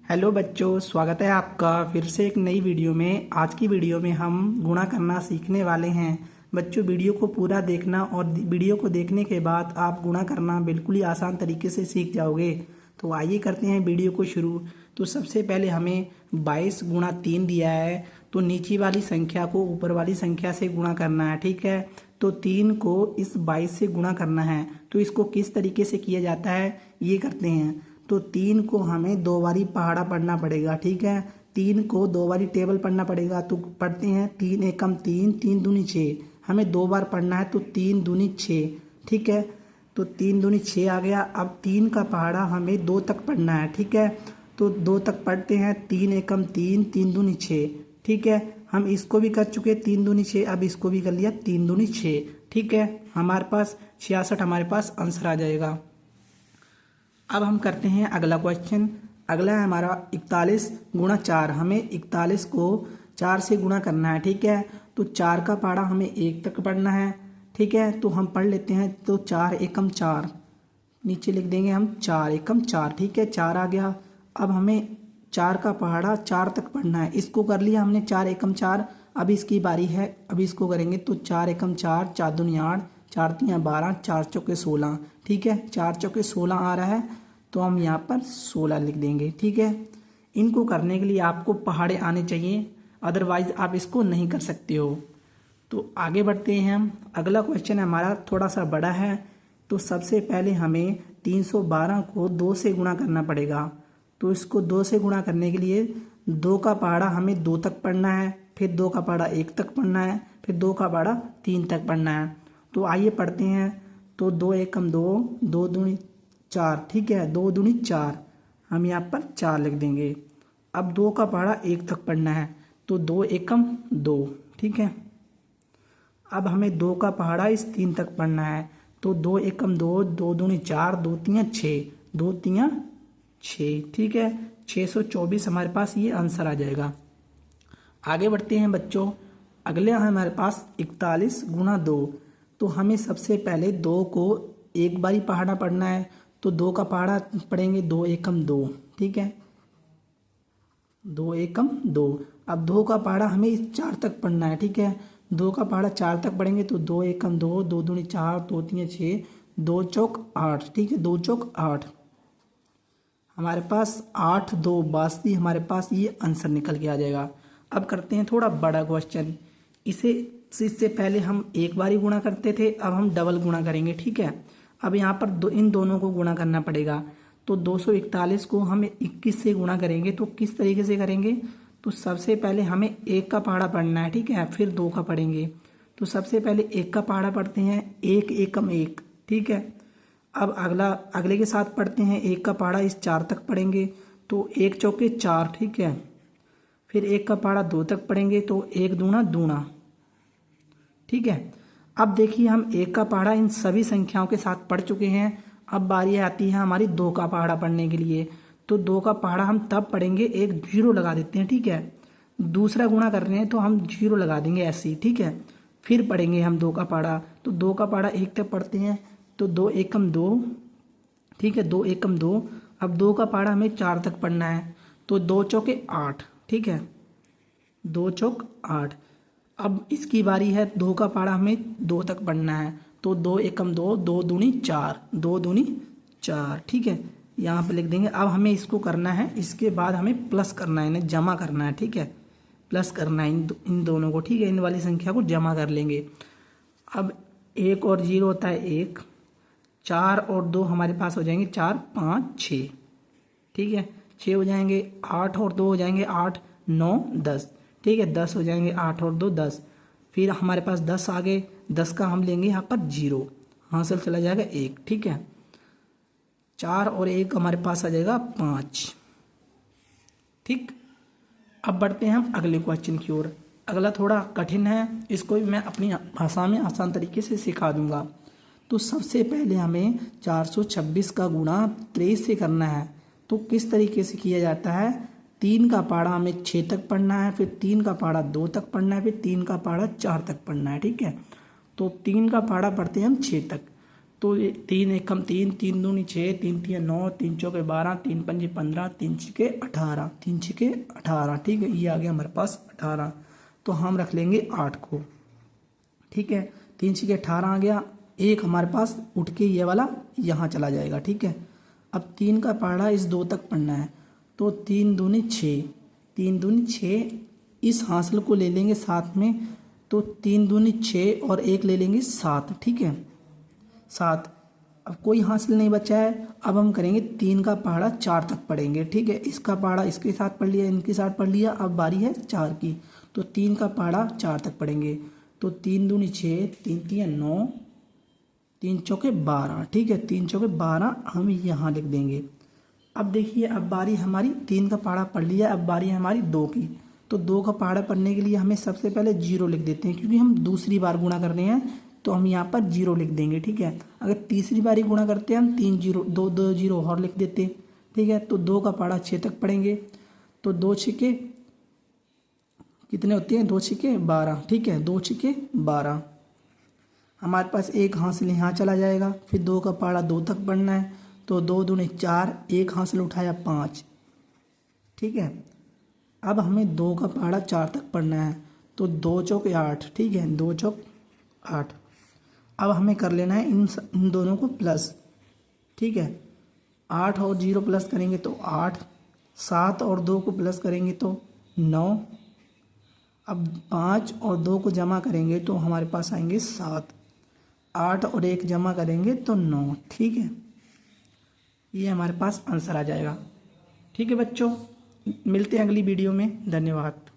Hello बच्चों, स्वागत है आपका फिर से एक नई वीडियो में। आज की वीडियो में हम गुणा करना सीखने वाले हैं। बच्चों, वीडियो को पूरा देखना और वीडियो को देखने के बाद आप गुणा करना बिल्कुल ही आसान तरीके से सीख जाओगे। तो आइए करते हैं वीडियो को शुरू। तो सबसे पहले हमें 22 गुणा 3 दिया है, तो नीचे वाली संख्या को ऊपर वाली संख्या से गुणा करना है। ठीक है, तो 3 को इस 22 से गुणा करना है। तो इसको किस तरीके से किया जाता है ये करते हैं। तो 3 को हमें 2 बारी पहाड़ा पढ़ना पड़ेगा। ठीक है, 3 को 2 बारी टेबल पढ़ना पड़ेगा। तो पढ़ते हैं 3 एकम 3, 3 दूनी 6। हमें 2 बार पढ़ना है, तो 3 दूनी 6। ठीक है, तो 3 दूनी 6 आ गया। अब 3 का पहाड़ा हमें 2 तक पढ़ना है। ठीक है, तो 2 तक पढ़ते हैं 3 एकम 3, 3 दूनी 6। ठीक है, हम इसको भी कर चुके 3 दूनी 6। अब इसको भी कर लिया 3 दूनी 6। ठीक है, हमारे पास 66 हमारे पास आंसर आ जाएगा। अब हम करते हैं अगला क्वेश्चन। अगला है हमारा 41 गुणा 4। हमें 41 को 4 से गुणा करना है। ठीक है, तो 4 का पहाड़ा हमें 1 तक पढ़ना है। ठीक है, तो हम पढ़ लेते हैं। तो 4 एकम 4, नीचे लिख देंगे हम 4 एकम 4। ठीक है, 4 आ गया। अब हमें 4 का पहाड़ा 4 तक पढ़ना है। इसको कर लिया हमने 4 एकम 4। अब इसकी बारी है, अब इसको करेंगे। तो 4 एकम 4, 4 दूनी 8, 4 तियाँ 12, 4 चौके 16। ठीक है, 4 चौके 16 आ रहा है, तो हम यहाँ पर 16 लिख देंगे। ठीक है, इनको करने के लिए आपको पहाड़े आने चाहिए, अदरवाइज आप इसको नहीं कर सकते हो। तो आगे बढ़ते हैं हम। अगला क्वेश्चन हमारा थोड़ा सा बड़ा है। तो सबसे पहले हमें 312 को 2 से गुणा करना पड़ेगा। तो इसको 2 से गुणा करने के लिए 2 का पहाड़ा हमें 2 तक पढ़ना है, फिर 2 का पहाड़ा 1 तक पढ़ना है, फिर 2 का पहाड़ा 3 तक पढ़ना है। तो आइए पढ़ते हैं। तो 2 एकम 2, 2 दूनी 4। ठीक है, 2 दूनी 4, हम यहाँ पर 4 लिख देंगे। अब 2 का पहाड़ा 1 तक पढ़ना है, तो 2 एकम 2। ठीक है, अब हमें 2 का पहाड़ा इस 3 तक पढ़ना है। तो 2 एकम 2, 2 दूनी 4, 2 तियाँ 6, 2 तियाँ 6। ठीक है, 624 हमारे पास ये आंसर आ जाएगा। आगे बढ़ते हैं बच्चों। अगले है हमारे पास 41 गुणा 2। तो हमें सबसे पहले 2 को 1 बारी पहाड़ा पढ़ना है। तो 2 का पहाड़ा पढ़ेंगे 2 एकम 2। ठीक है, 2 एकम 2। अब 2 का पहाड़ा हमें 4 तक पढ़ना है। ठीक है, 2 का पहाड़ा 4 तक पढ़ेंगे। तो 2 एकम 2, 2 दूनी 4, 2 तियाँ 6, 2 चौक 8। ठीक है, 2 चौक 8, हमारे पास 8 2 82 हमारे पास ये आंसर निकल के आ जाएगा। अब करते हैं थोड़ा बड़ा क्वेश्चन। इससे पहले हम 1 बारी गुणा करते थे, अब हम डबल गुणा करेंगे। ठीक है, अब यहाँ पर इन दोनों को गुणा करना पड़ेगा। तो 241 को हमें 21 से गुणा करेंगे। तो किस तरीके से करेंगे। तो सबसे पहले हमें 1 का पहाड़ा पढ़ना है। ठीक है, फिर 2 का पढ़ेंगे। तो सबसे पहले 1 का पहाड़ा पढ़ते हैं, 1 एकम 1। ठीक है, अब अगले के साथ पढ़ते हैं। 1 का पहाड़ा इस 4 तक पढ़ेंगे, तो 1 चौके 4। ठीक है, फिर 1 का पहाड़ा 2 तक पढ़ेंगे, तो 1 दूना दूना। ठीक है, अब देखिए हम 1 का पहाड़ा इन सभी संख्याओं के साथ पढ़ चुके हैं। अब बारी आती है हमारी 2 का पहाड़ा पढ़ने के लिए। तो 2 का पहाड़ा हम तब पढ़ेंगे, एक 0 लगा देते हैं। ठीक है, दूसरा गुणा कर रहे हैं तो हम 0 लगा देंगे ऐसे ही। ठीक है, फिर पढ़ेंगे हम 2 का पहाड़ा। तो 2 का पहाड़ा 1 तक पढ़ते हैं, तो 2 एकम 2। ठीक है, 2 एकम 2। अब 2 का पहाड़ा हमें 4 तक पढ़ना है, तो 2 चौके 8। ठीक है, 2 चौक 8। अब इसकी बारी है, 2 का पहाड़ा हमें 2 तक पढ़ना है। तो 2 एकम 2, 2 दूनी 4, 2 दूनी 4। ठीक है, यहाँ पे लिख देंगे। अब हमें इसको करना है, इसके बाद हमें प्लस करना है, इन्हें जमा करना है। ठीक है, प्लस करना है इन दोनों को। ठीक है, इन वाली संख्या को जमा कर लेंगे। अब 1 और 0 होता है 1, 4 और 2 हमारे पास हो जाएंगे 4 5 6। ठीक है, 6 हो जाएंगे, 8 और 2 हो जाएंगे 8 9 10। ठीक है, 10 हो जाएंगे, 8 और 2 10। फिर हमारे पास 10 आ गए, 10 का हम लेंगे यहाँ पर 0, हासिल चला जाएगा 1। ठीक है, 4 और 1 हमारे पास आ जाएगा 5। ठीक, अब बढ़ते हैं हम अगले क्वेश्चन की ओर। अगला थोड़ा कठिन है, इसको भी मैं अपनी भाषा में आसान तरीके से सिखा दूंगा। तो सबसे पहले हमें 426 का गुणा 23 से करना है। तो किस तरीके से किया जाता है। 3 का पहाड़ा हमें 6 तक पढ़ना है, फिर 3 का पहाड़ा 2 तक पढ़ना है, फिर 3 का पहाड़ा 4 तक पढ़ना है। ठीक है, तो 3 का पहाड़ा पढ़ते हैं हम 6 तक। तो ये 3 एकम 3, 3 दूनी 6, 3 तिया 9, 3 चौके 12, 3 पंजे 15, 3 छिके 18, 3 छिके 18। ठीक है, ये आ गया हमारे पास 18। तो हम रख लेंगे 8 को। ठीक है, 3 छिके 18 आ गया। एक हमारे पास उठ के ये वाला यहाँ चला जाएगा। ठीक है, अब 3 का पहाड़ा इस 2 तक पढ़ना है, तो 3 दूनी 6, 3 दूनी 6, इस हासिल को ले लेंगे साथ में, तो 3 दूनी 6 और 1 ले लेंगे 7। ठीक है, 7। अब कोई हासिल नहीं बचा है। अब हम करेंगे 3 का पहाड़ा 4 तक पढ़ेंगे। ठीक है, इसका पहाड़ा इसके साथ पढ़ लिया, इनके साथ पढ़ लिया, अब बारी है 4 की, तो 3 का पहाड़ा 4 तक पढ़ेंगे। तो 3 दूनी 6, 3 तिया 9, 3 चौके 12। ठीक है, 3 चौके 12 हम यहाँ लिख देंगे। अब देखिए, अब बारी हमारी 3 का पहाड़ा पढ़ लिया, अब बारी है हमारी 2 की। तो 2 का पहाड़ा पढ़ने के लिए हमें सबसे पहले 0 लिख देते हैं, क्योंकि हम दूसरी बार गुणा कर रहे हैं, तो हम यहाँ पर 0 लिख देंगे। ठीक है, अगर तीसरी बारी गुणा करते हैं हम 3 0, 2 2 0 और लिख देते। ठीक है, तो 2 का पहाड़ा 6 तक पढ़ेंगे। तो 2 छिके कितने होते हैं, 2 छिके 12। ठीक है, 2 छिके 12। हमारे पास एक हासिल यहाँ चला जाएगा। फिर 2 का पहाड़ा 2 तक पढ़ना है, तो 2 दूनी 4, एक हासिल उठाया 5। ठीक है, अब हमें 2 का पहाड़ा 4 तक पढ़ना है, तो 2 चौके 8। ठीक है, 2 चौक 8। अब हमें कर लेना है इन दोनों को प्लस। ठीक है, 8 और 0 प्लस करेंगे तो 8, 7 और 2 को प्लस करेंगे तो 9। अब 5 और 2 को जमा करेंगे तो हमारे पास आएंगे 7, 8 और 1 जमा करेंगे तो 9। ठीक है, ये हमारे पास आंसर आ जाएगा। ठीक है बच्चों, मिलते हैं अगली वीडियो में। धन्यवाद।